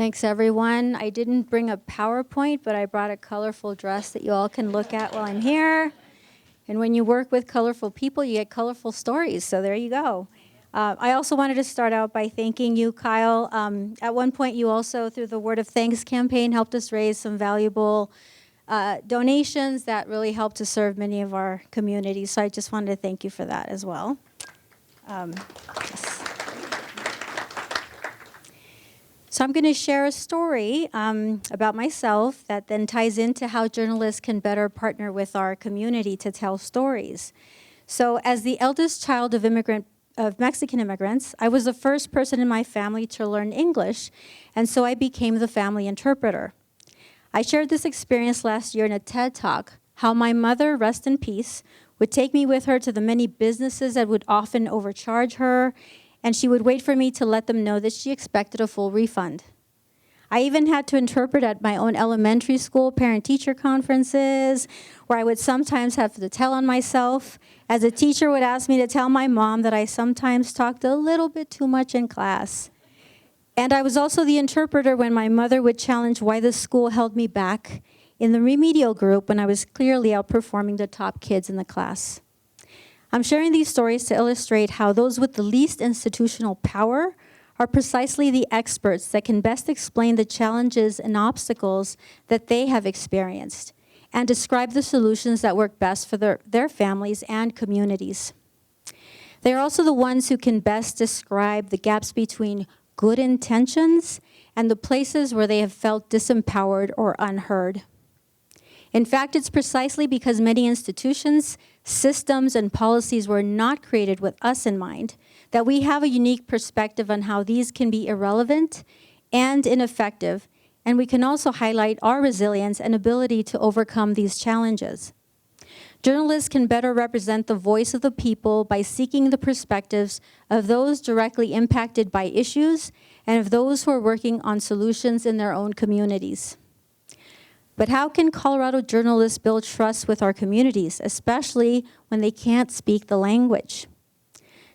Thanks, everyone. I didn't bring a PowerPoint, but I brought a colorful dress that you all can look at while I'm here. And when you work with colorful people, you get colorful stories, so there you go. I also wanted to start out by thanking you, Kyle. At one point, you also, through the Word of Thanks campaign, helped us raise some valuable donations that really helped to serve many of our communities. So I just wanted to thank you for that as well. Yes. So I'm going to share a story about myself that then ties into how journalists can better partner with our community to tell stories. So as the eldest child of Mexican immigrants, I was the first person in my family to learn English, and so I became the family interpreter. I shared this experience last year in a TED Talk, how my mother, rest in peace, would take me with her to the many businesses that would often overcharge her, and she would wait for me to let them know that she expected a full refund. I even had to interpret at my own elementary school parent-teacher conferences, where I would sometimes have to tell on myself, as a teacher would ask me to tell my mom that I sometimes talked a little bit too much in class. And I was also the interpreter when my mother would challenge why the school held me back in the remedial group when I was clearly outperforming the top kids in the class. I'm sharing these stories to illustrate how those with the least institutional power are precisely the experts that can best explain the challenges and obstacles that they have experienced and describe the solutions that work best for their families and communities. They are also the ones who can best describe the gaps between good intentions and the places where they have felt disempowered or unheard. In fact, it's precisely because many institutions, systems, and policies were not created with us in mind that we have a unique perspective on how these can be irrelevant and ineffective, and we can also highlight our resilience and ability to overcome these challenges. Journalists can better represent the voice of the people by seeking the perspectives of those directly impacted by issues and of those who are working on solutions in their own communities. But how can Colorado journalists build trust with our communities, especially when they can't speak the language?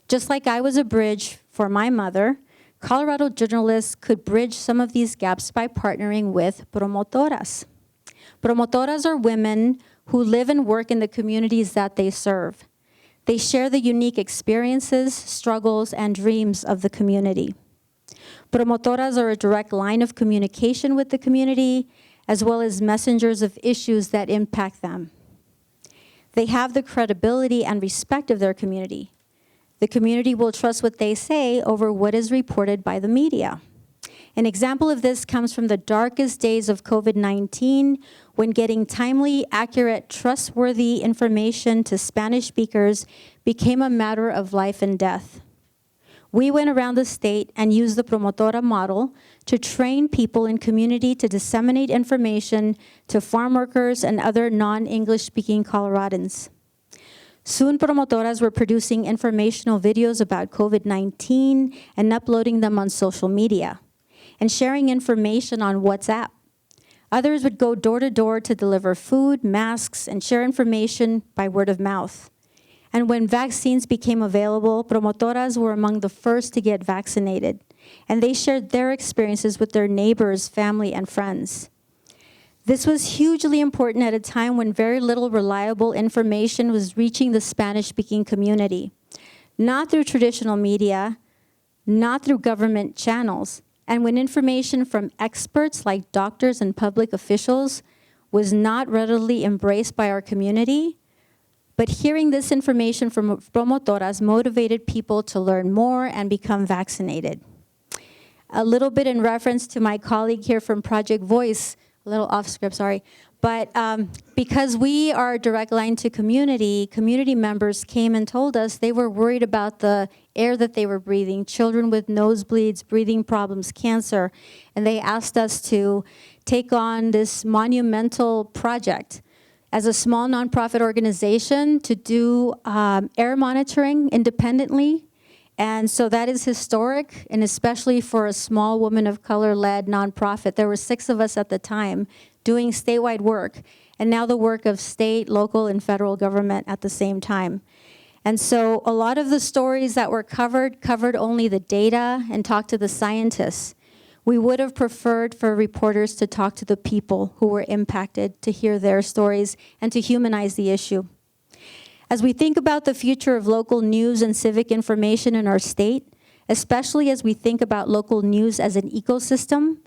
Just like I was a bridge for my mother, Colorado journalists could bridge some of these gaps by partnering with Promotoras. Promotoras are women who live and work in the communities that they serve. They share the unique experiences, struggles, and dreams of the community. Promotoras are a direct line of communication with the community, as well as messengers of issues that impact them. They have the credibility and respect of their community. The community will trust what they say over what is reported by the media. An example of this comes from the darkest days of COVID-19, when getting timely, accurate, trustworthy information to Spanish speakers became a matter of life and death. We went around the state and used the Promotora model to train people in community to disseminate information to farm workers and other non-English speaking Coloradans. Soon, Promotoras were producing informational videos about COVID-19 and uploading them on social media and sharing information on WhatsApp. Others would go door to door to deliver food, masks, and share information by word of mouth. And when vaccines became available, Promotoras were among the first to get vaccinated, and they shared their experiences with their neighbors, family, and friends. This was hugely important at a time when very little reliable information was reaching the Spanish-speaking community, not through traditional media, not through government channels, and when information from experts like doctors and public officials was not readily embraced by our community. But hearing this information from Promotoras motivated people to learn more and become vaccinated. A little bit in reference to my colleague here from Project Voice, a little off script, sorry. But because we are a direct line to community members came and told us they were worried about the air that they were breathing, children with nosebleeds, breathing problems, cancer. And they asked us to take on this monumental project as a small nonprofit organization to do air monitoring independently. And so that is historic, and especially for a small woman of color-led nonprofit. There were 6 of us at the time doing statewide work, and now the work of state, local, and federal government at the same time. And so a lot of the stories that were covered only the data and talked to the scientists. We would have preferred for reporters to talk to the people who were impacted, to hear their stories, and to humanize the issue. As we think about the future of local news and civic information in our state, especially as we think about local news as an ecosystem,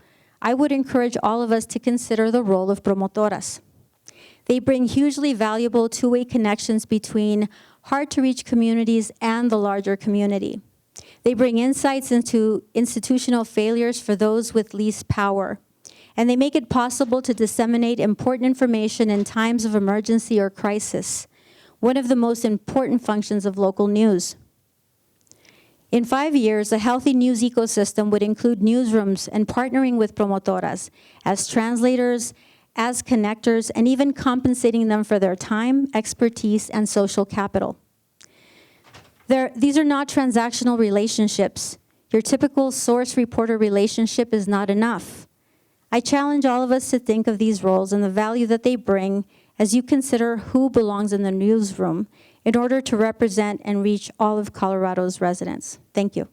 I would encourage all of us to consider the role of promotoras. They bring hugely valuable two-way connections between hard-to-reach communities and the larger community. They bring insights into institutional failures for those with least power, and they make it possible to disseminate important information in times of emergency or crisis, one of the most important functions of local news. In 5 years, a healthy news ecosystem would include newsrooms and partnering with promotoras as translators, as connectors, and even compensating them for their time, expertise, and social capital. These are not transactional relationships. Your typical source-reporter relationship is not enough. I challenge all of us to think of these roles and the value that they bring as you consider who belongs in the newsroom in order to represent and reach all of Colorado's residents. Thank you.